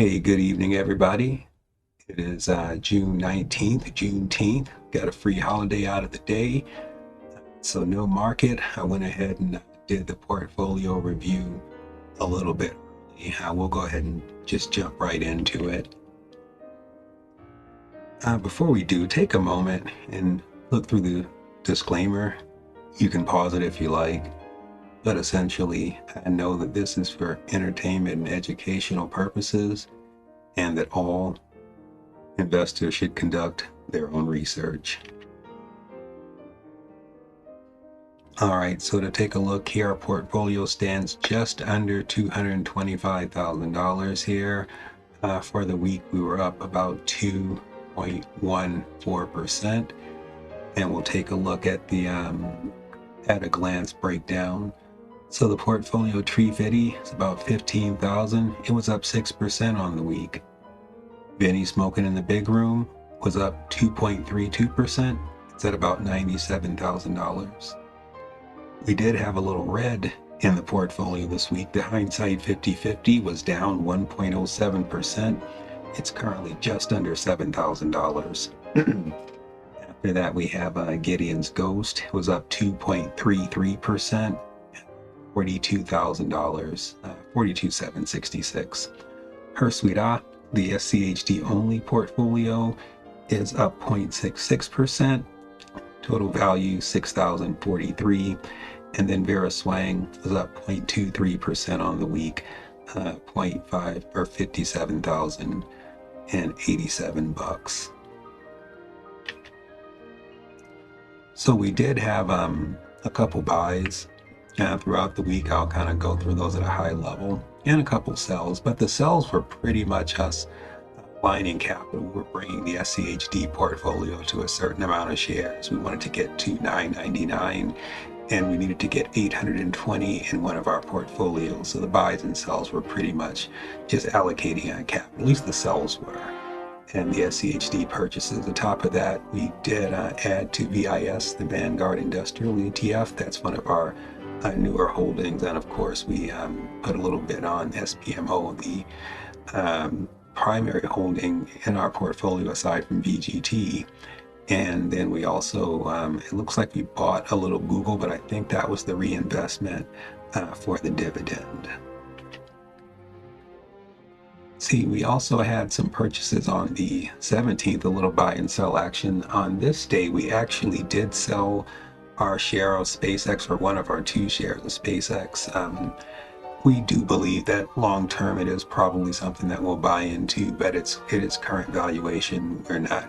Hey, good evening, everybody. It is June 19th, Juneteenth. Got a free holiday out of the day, so no market. I went ahead and did the portfolio review a little bit early. We'll go ahead and just jump right into it. Before we do, take a moment and look through the disclaimer. You can pause it if you like, but essentially, I know that this is for entertainment and educational purposes, and that all investors should conduct their own research. All right, so to take a look here, our portfolio stands just under $225,000 here. For the week, we were up about 2.14%. And we'll take a look at the at a glance breakdown. So the portfolio treeFiddy is about 15,000. It was up 6% on the week. vinnieSmokinInTheBigRoom was up 2.32%. It's at about $97,000. We did have a little red in the portfolio this week. The hindsight 50/50 was down 1.07%. It's currently just under $7,000. After that, we have Gideon's Ghost. It was up 2.33%, $42,000, 42,766. Her Sweet the SCHD only portfolio is up 0.66%, total value 6,043, and then Vera Swang was up 0.23% on the week, 0.5 or 57,087 bucks. So we did have a couple buys throughout the week. I'll kind of go through those at a high level, and a couple sells, but the sells were pretty much us lining capital. We're bringing the SCHD portfolio to a certain amount of shares. We wanted to get to $999, and we needed to get 820 in one of our portfolios. So the buys and sells were pretty much just allocating on capital. At least the sells were. And the SCHD purchases. On top of that, we did add to VIS, the Vanguard Industrial ETF. That's one of our newer holdings. And of course, we put a little bit on SPMO, the primary holding in our portfolio aside from VGT. And then we also, it looks like we bought a little Google, but I think that was the reinvestment for the dividend. See, we also had some purchases on the 17th, a little buy and sell action. On this day, we actually did sell our share of SpaceX, or one of our two shares of SpaceX. We do believe that long term it is probably something that we'll buy into, but at its current valuation, we're not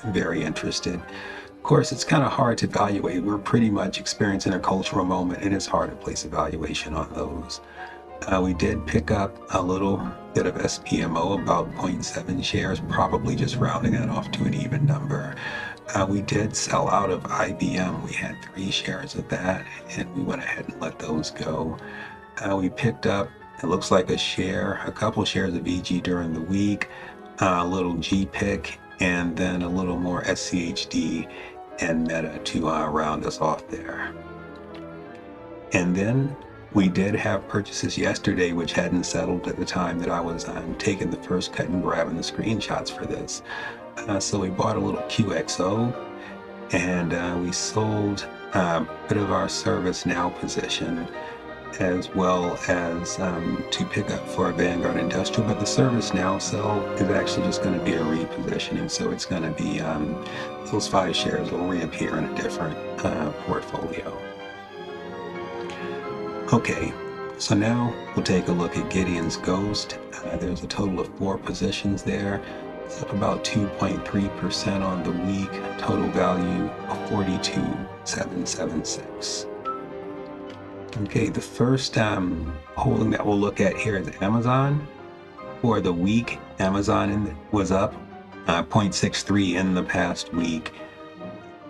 very interested. Of course, it's kind of hard to evaluate. We're pretty much experiencing a cultural moment, and it's hard to place a valuation on those. We did pick up a little bit of SPMO, about 0.7 shares, probably just rounding that off to an even number. We did sell out of IBM. We had 3 shares of that, and we went ahead and let those go. We picked up, it looks like a couple shares of EG during the week, a little GPIC, and then a little more SCHD and META to round us off there. And then we did have purchases yesterday which hadn't settled at the time that I was taking the first cut and grabbing the screenshots for this. So we bought a little QXO, and we sold a bit of our ServiceNow position, as well as to pick up for a Vanguard Industrial. But the ServiceNow sell is actually just going to be a repositioning, so it's going to be those 5 shares will reappear in a different portfolio. Okay, so now we'll take a look at Gideon's Ghost. There's a total of 4 positions there. It's up about 2.3% on the week. Total value of 42,776. Okay, the first holding that we'll look at here is Amazon. For the week, Amazon was up 0.63 in the past week.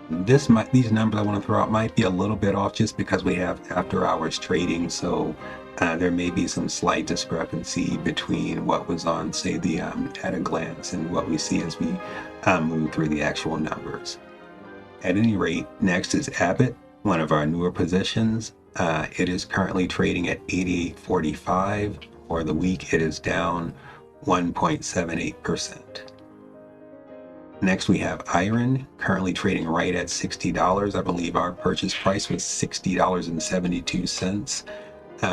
These numbers I want to throw out might be a little bit off just because we have after hours trading, so there may be some slight discrepancy between what was on, say, the at a glance and what we see as we move through the actual numbers. At any rate, next is Abbott, one of our newer positions. It is currently trading at 88.45. For the week, it is down 1.78%. Next, we have iron, currently trading right at $60. I believe our purchase price was $60.72.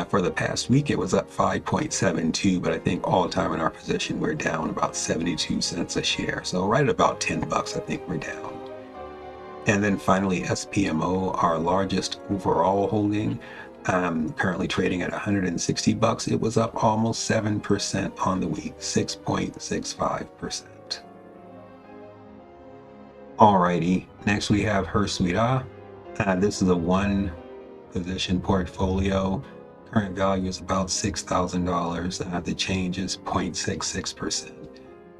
For the past week, it was up 5.72, but I think all time in our position, we're down about 72 cents a share. So right at about 10 bucks, I think we're down. And then finally, SPMO, our largest overall holding, currently trading at 160 bucks. It was up almost 7% on the week, 6.65%. Alrighty, next we have Hazies. This is a one position portfolio. Current value is about $6,000. The change is 0.66%.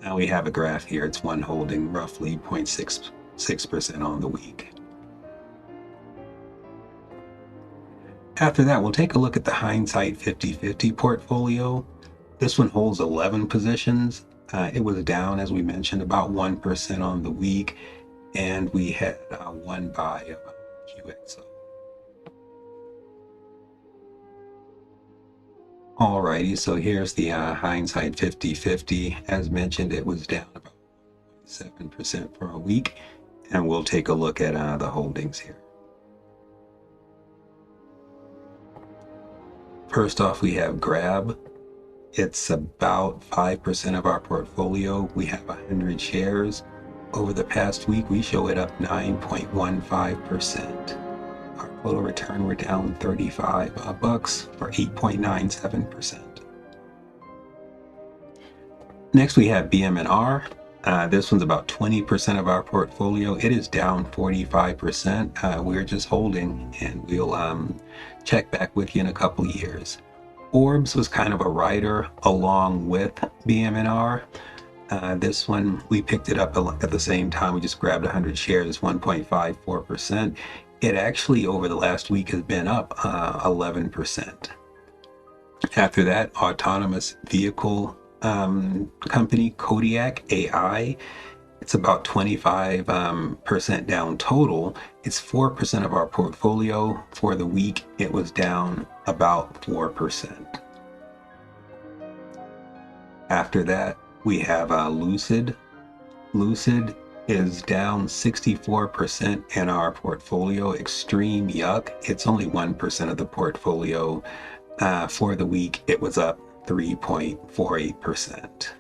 Now we have a graph here. It's one holding, roughly 0.66% on the week. After that, we'll take a look at the hindsight 50/50 portfolio. This one holds 11 positions. It was down, as we mentioned, about 1% on the week, and we had one buy of QXO. Alrighty, so here's the hindsight 50/50. As mentioned, it was down about 7% for a week, and we'll take a look at the holdings here. First off, we have Grab. It's about 5% of our portfolio. We have 100 shares. Over the past week, we show it up 9.15%. Our total return, we're down 35 bucks for 8.97%. Next, we have BM&R. This one's about 20% of our portfolio. It is down 45%. We're just holding, and we'll check back with you in a couple years. Orbs was kind of a rider along with BM&R. This one, we picked it up at the same time. We just grabbed 100 shares, 1.54%. It actually, over the last week, has been up 11%. After that, autonomous vehicle company, Kodiak AI. It's about 25% down total. It's 4% of our portfolio. For the week, it was down about 4%. After that, we have Lucid. Lucid is down 64% in our portfolio. Extreme yuck. It's only 1% of the portfolio. For the week, it was up 3.48%.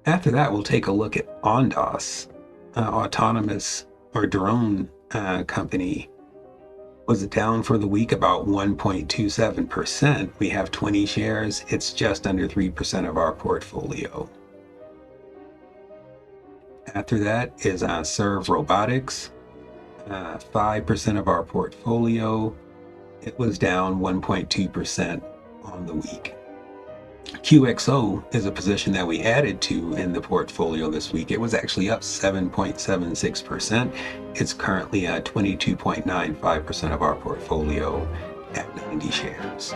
After that, we'll take a look at Ondas, autonomous or drone company. Was down for the week about 1.27%. We have 20 shares. It's just under 3% of our portfolio. After that is Serve Robotics, 5% of our portfolio. It was down 1.2% on the week. QXO is a position that we added to in the portfolio this week. It was actually up 7.76%. It's currently at 22.95% of our portfolio at 90 shares.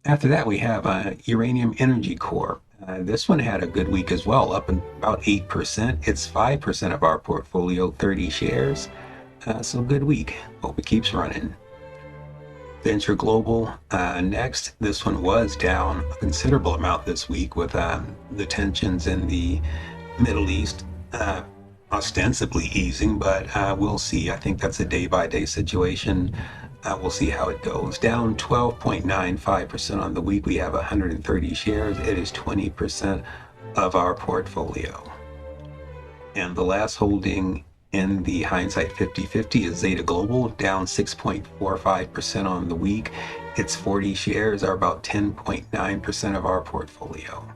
After that, we have Uranium Energy Corp. This one had a good week as well, up about 8%. It's 5% of our portfolio, 30 shares. So good week. Hope it keeps running. Venture Global next. This one was down a considerable amount this week with the tensions in the Middle East ostensibly easing, but we'll see. I think that's a day-by-day situation. We'll see how it goes. Down 12.95% on the week. We have 130 shares. It is 20% of our portfolio. And the last holding in the hindsight 50/50 is Zeta Global, down 6.45% on the week. Its 40 shares are about 10.9% of our portfolio.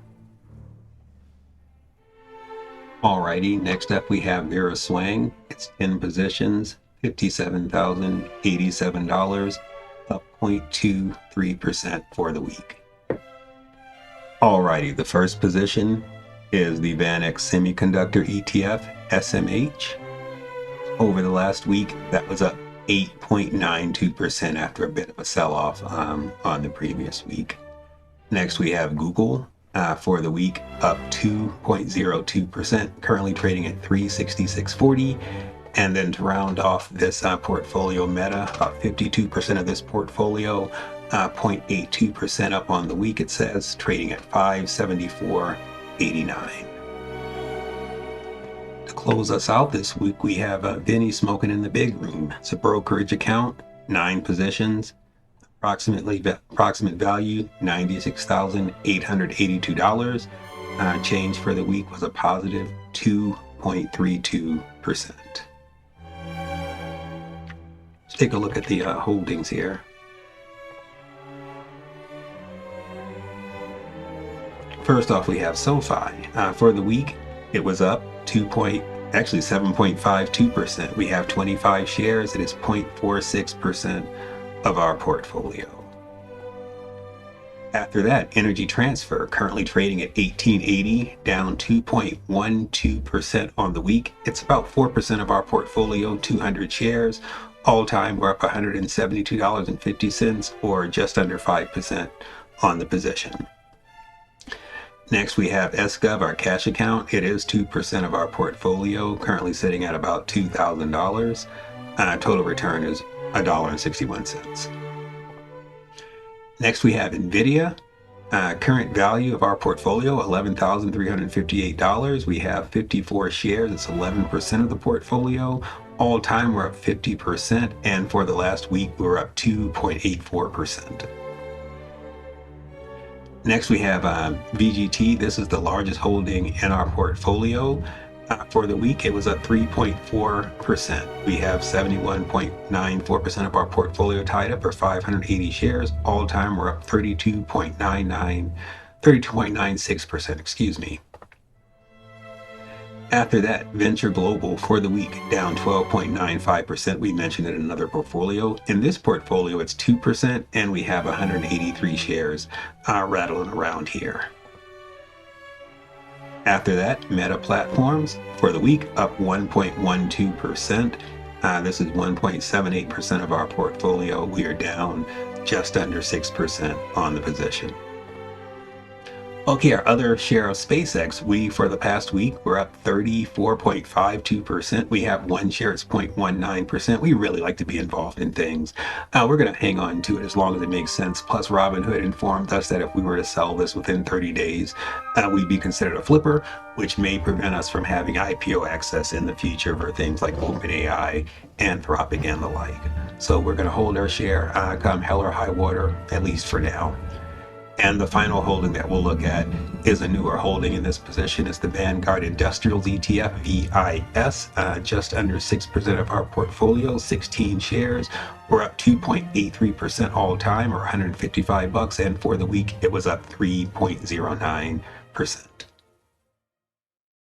Alrighty, next up we have VeraSwang. It's 10 positions, $57,087, up 0.23% for the week. Alrighty, the first position is the VanEck Semiconductor ETF, SMH. Over the last week, that was up 8.92% after a bit of a sell-off on the previous week. Next, we have Google for the week, up 2.02%, currently trading at $366.40. And then to round off this portfolio, Meta, about 52% of this portfolio, 0.82% up on the week, it says, trading at 574.89. To close us out this week, we have Vinnie Smoking in the Big Room. It's a brokerage account, 9 positions, approximate value $96,882. Change for the week was a positive 2.32%. Let's take a look at the holdings here. First off, we have SoFi. For the week, it was up 7.52%. We have 25 shares. It is 0.46% of our portfolio. After that, Energy Transfer, currently trading at $18.80, down 2.12% on the week. It's about 4% of our portfolio, 200 shares. All time, we're up $172.50, or just under 5% on the position. Next, we have SGov, our cash account. It is 2% of our portfolio, currently sitting at about $2,000. Total return is $1.61. Next, we have NVIDIA. Current value of our portfolio, $11,358. We have 54 shares. It's 11% of the portfolio. All time, we're up 50%. And for the last week, we're up 2.84%. Next, we have VGT. This is the largest holding in our portfolio. For the week, it was up 3.4%. We have 71.94% of our portfolio tied up, or 580 shares. All time, we're up 32.96%, excuse me. After that, Venture Global for the week, down 12.95%. We mentioned it in another portfolio. In this portfolio, it's 2%, and we have 183 shares rattling around here. After that, Meta Platforms for the week, up 1.12%. This is 1.78% of our portfolio. We are down just under 6% on the position. Okay, our other share of SpaceX, for the past week, we're up 34.52%. We have one share, it's 0.19%. We really like to be involved in things. We're going to hang on to it as long as it makes sense. Plus, Robinhood informed us that if we were to sell this within 30 days, we'd be considered a flipper, which may prevent us from having IPO access in the future for things like OpenAI, Anthropic, and the like. So we're going to hold our share come hell or high water, at least for now. And the final holding that we'll look at is a newer holding in this position. It's the Vanguard Industrials ETF, VIS, just under 6% of our portfolio, 16 shares. We're up 2.83% all time, or $155, and for the week, it was up 3.09%.